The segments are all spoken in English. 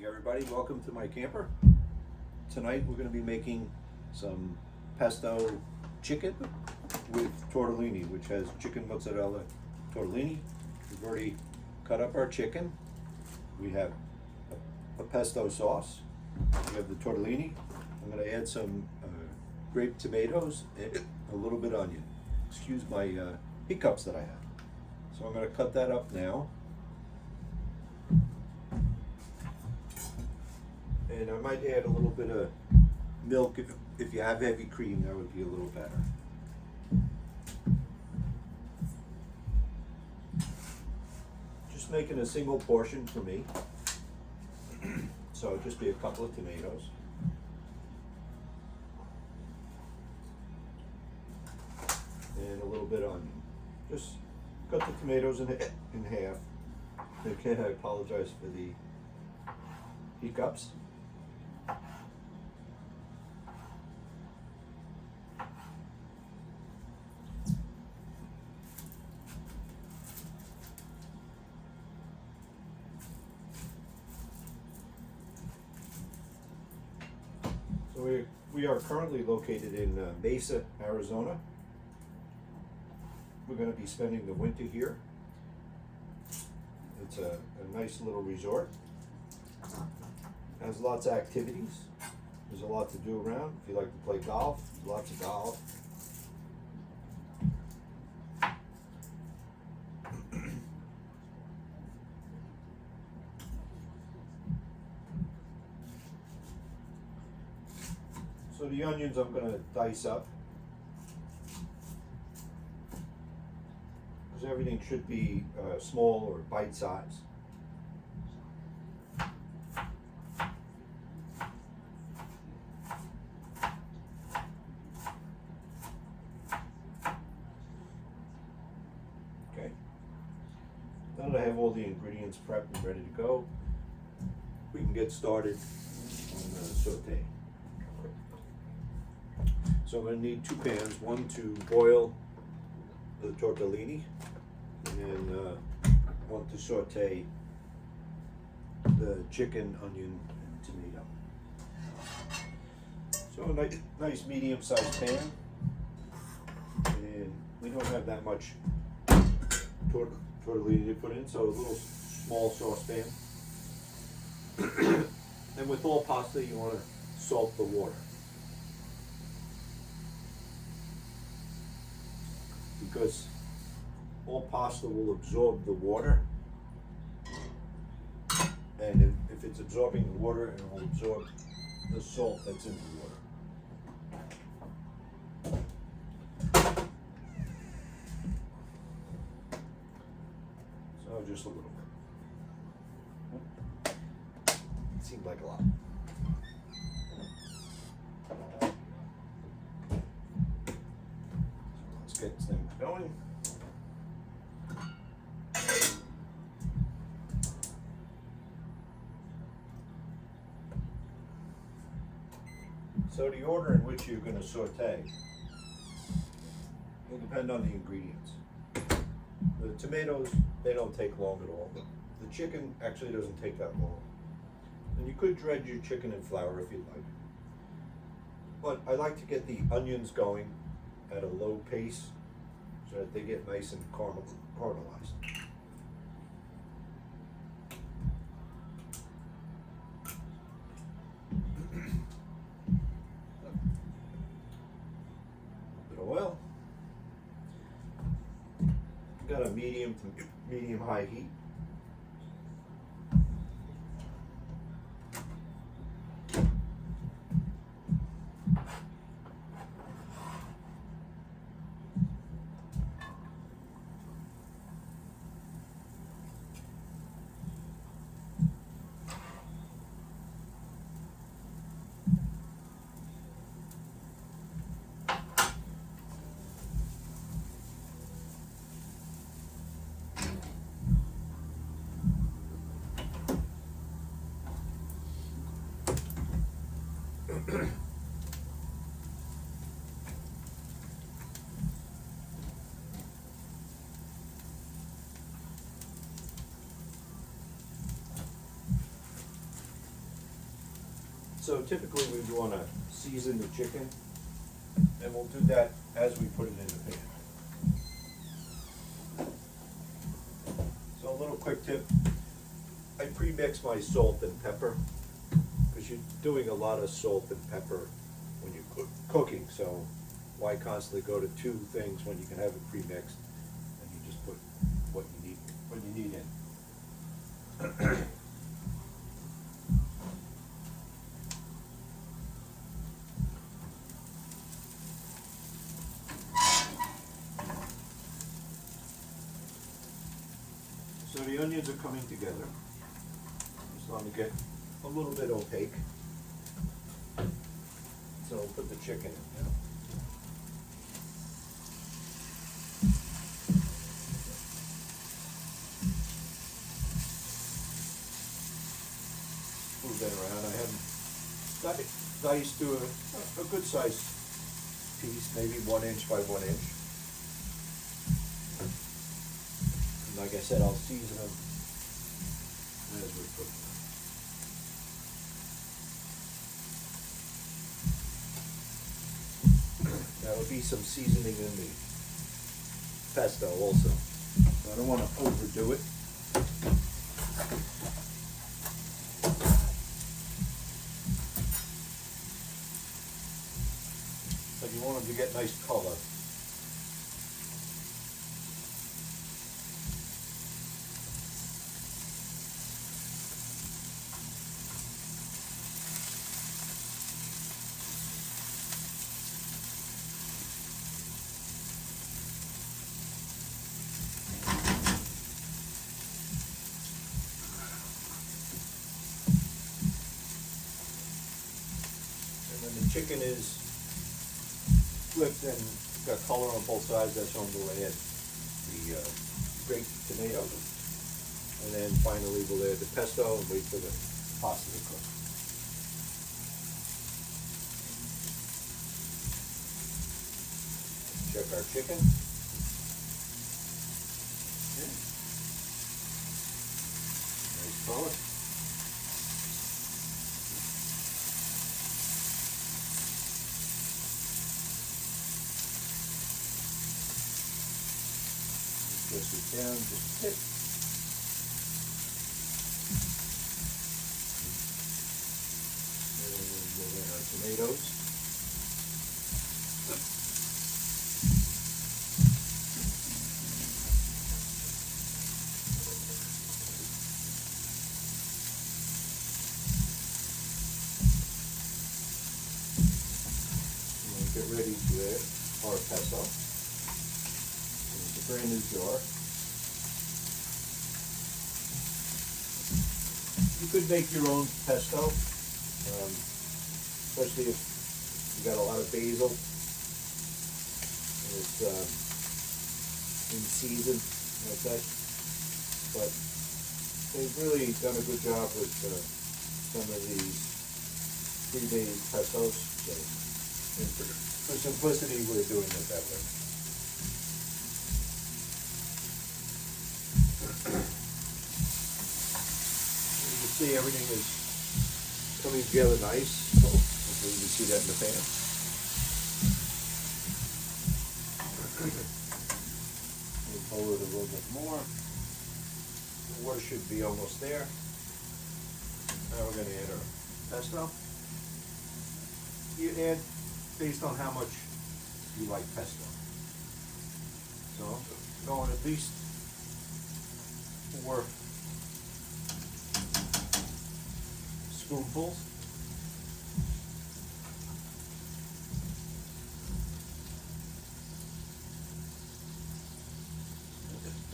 evening, everybody. Welcome to my camper. Tonight we're going to be making some pesto chicken with tortellini, which has chicken mozzarella tortellini. We've already cut up our chicken. We have a pesto sauce. We have the tortellini. I'm going to add some grape tomatoes and a little bit of onion. Excuse my hiccups that I have. So I'm going to cut that up now. And I might add a little bit of milk if you have heavy cream, that would be a little better. Just making a single portion for me. So it'll just be a couple of tomatoes. And a little bit of onion. Just cut the tomatoes in half. Again, I apologize for the hiccups. So we are currently located in Mesa, Arizona. We're going to be spending the winter here. It's a nice little resort. Has lots of activities. There's a lot to do around. If you like to play golf, lots of golf. So the onions I'm going to dice up, because everything should be small or bite size. Okay. Now that I have all the ingredients prepped and ready to go, we can get started on the saute. So I'm going to need two pans, one to boil the tortellini, and then one to saute the chicken, onion, and tomato. So a nice medium-sized pan, and we don't have that much tortellini to put in, so a little small saucepan. And with all pasta, you want to salt the water, because all pasta will absorb the water, and if it's absorbing the water, it will absorb the salt that's in the water. So just a little bit. It seemed like a lot. Let's get this thing going. So the order in which you're going to saute will depend on the ingredients. The tomatoes, they don't take long at all. The chicken actually doesn't take that long. And you could dredge your chicken in flour if you'd like. But I like to get the onions going at a low pace so that they get nice and caramelized. Oil. Got a medium to medium high heat. So typically we want to season the chicken, and we'll do that as we put it in the pan. So a little quick tip, I pre-mix my salt and pepper, because you're doing a lot of salt and pepper when you're cooking, so why constantly go to two things when you can have it pre-mixed, and you just put what you need in. So the onions are coming together. It's starting to get a little bit opaque. So we'll put the chicken in now. Move that around. I have got it diced to a good size piece, maybe 1 inch by 1 inch. And like I said, I'll season them as we cook them. There will be some seasoning in the pesto also. So I don't want to overdo it. But you want them to get nice color. Chicken is flipped and got color on both sides. That's when we'll add the grated tomato, and then finally we'll add the pesto and wait for the pasta to cook. Check our chicken. Okay. Nice color. Press it down just a bit. And we'll add our tomatoes. We'll get ready to add our pesto. Brand new jar. You could make your own pesto, especially if you got a lot of basil and it's in season like that. But they've really done a good job with some of these pre-made pestos. So, and for simplicity, we're doing it that way. See, everything is coming together nice. So hopefully you can see that in the pan. We'll pull it a little bit more. The water should be almost there. Now we're going to add our pesto. You add based on how much you like pesto. So I'm going at least 4 spoonfuls.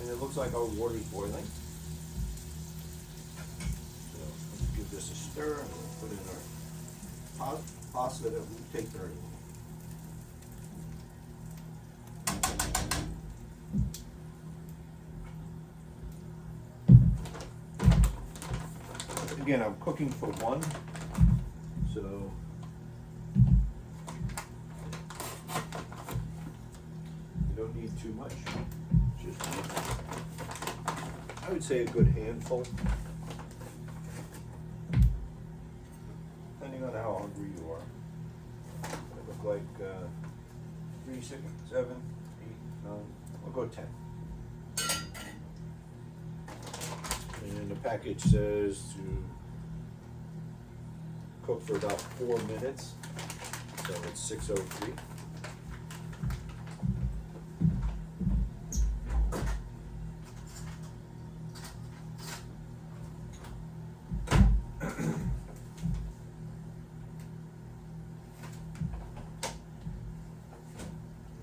And it looks like our water is boiling. So let's give this a stir and we'll put in our pasta that will take 30 minutes. Again, I'm cooking for 1, so you don't need too much. Just, I would say a good handful, depending on how hungry you are. They look like 3, 6, 7, 8, 9. I'll go 10. And the package says to cook for about 4 minutes. So it's 6:03.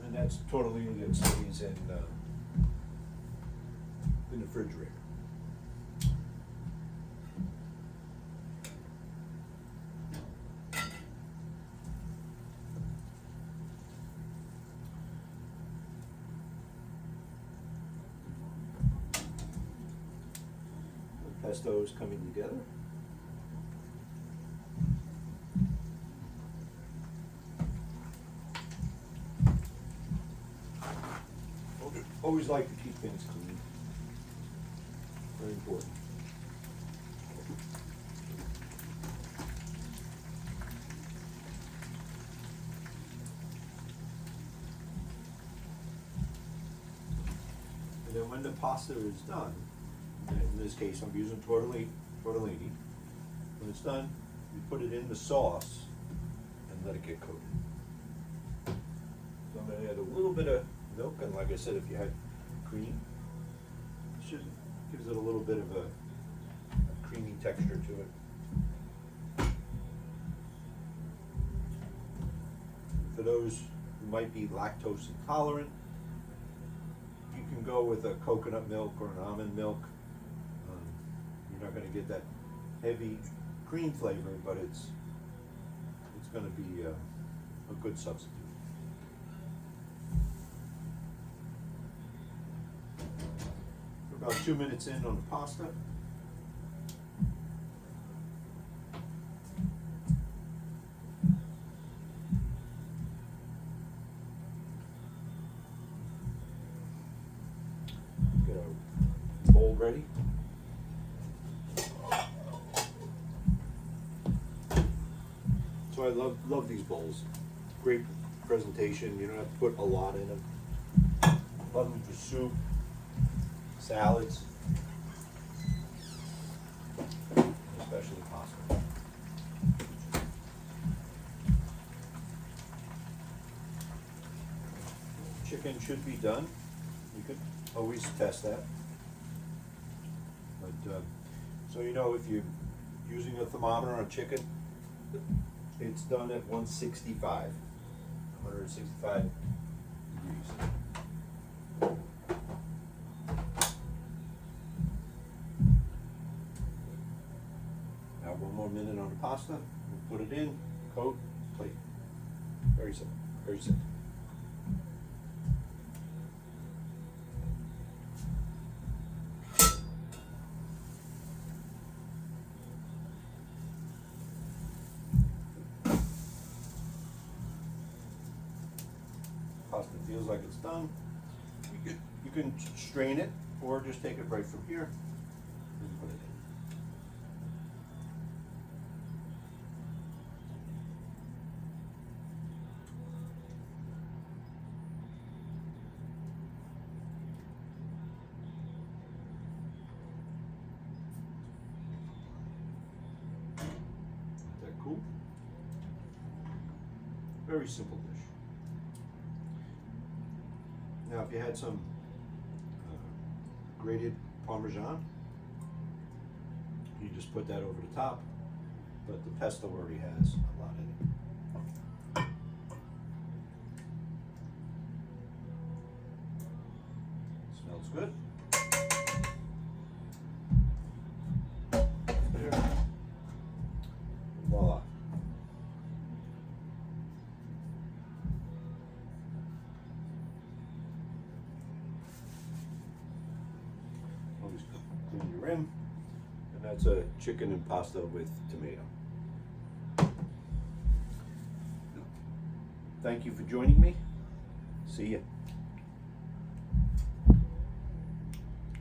And that's tortellini that stays in the refrigerator. Pesto is coming together. Always like to keep things clean. Very important. And then when the pasta is done, in this case I'm using tortellini. When it's done, you put it in the sauce and let it get coated. So I'm going to add a little bit of milk, and like I said, if you had cream, it gives it a little bit of a creamy texture to it. For those who might be lactose intolerant, you can go with a coconut milk or an almond milk. You're not going to get that heavy cream flavor, but it's going to be a good substitute. We're about 2 minutes in on the pasta. Get our bowl ready. So I love these bowls. Great presentation. You don't have to put a lot in them. Love them for soup, salads, especially pasta. Chicken should be done. You could always test that. But so you know, if you're using a thermometer on chicken, it's done at 165 degrees. Now 1 more minute on the pasta. We'll put it in, coat, plate. Very simple, very simple. Pasta feels like it's done. You can strain it or just take it right from here and put it in. Is that cool? Very simple dish. Now, if you had some grated Parmesan, you just put that over the top, but the pesto already has a lot in it. Smells good. There. Voila. Always clean your rim, and that's a chicken and pasta with tomato. Thank you for joining me. See ya.